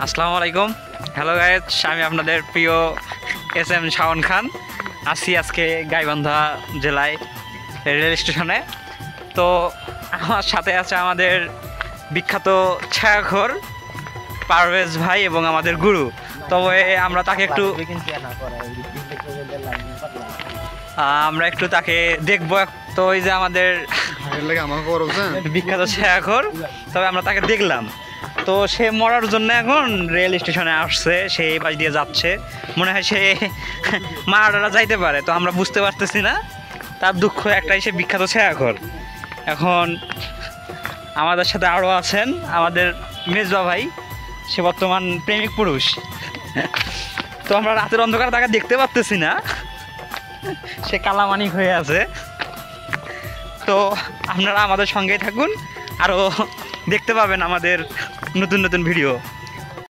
আসসালামু আলাইকুম। Hello guys, আমি আপনাদের প্রিয় SM শাওন খান। আছি আজকে গাইবান্ধা জেলায় রেল স্টেশনে। তো আমার সাথে আছে আমাদের বিখ্যাত ছায়াঘর পারভেজ ভাই এবং আমাদের গুরু। তবে আমরা তাকে একটু তাকে দেখবো। তো ওই যে আমাদের বিখ্যাত ছায়াঘর, তবে আমরা তাকে দেখলাম। তো সে মরার জন্য এখন রেল স্টেশনে আসছে, সে এই পাশ দিয়ে যাচ্ছে। মনে হয় সে মারাটা যাইতে পারে, তো আমরা বুঝতে পারতেছি না। তার দুঃখ একটাই, সে বিখ্যাত ছায়াঘর। এখন আমাদের সাথে আরও আছেন আমাদের মেজবা ভাই, সে বর্তমান প্রেমিক পুরুষ। তো আমরা রাতের অন্ধকারে তাকে দেখতে পারতেছি না, সে কালামানিক হয়ে আছে। তো আপনারা আমাদের সঙ্গেই থাকুন, আরও দেখতে পাবেন আমাদের নতুন নতুন ভিডিও।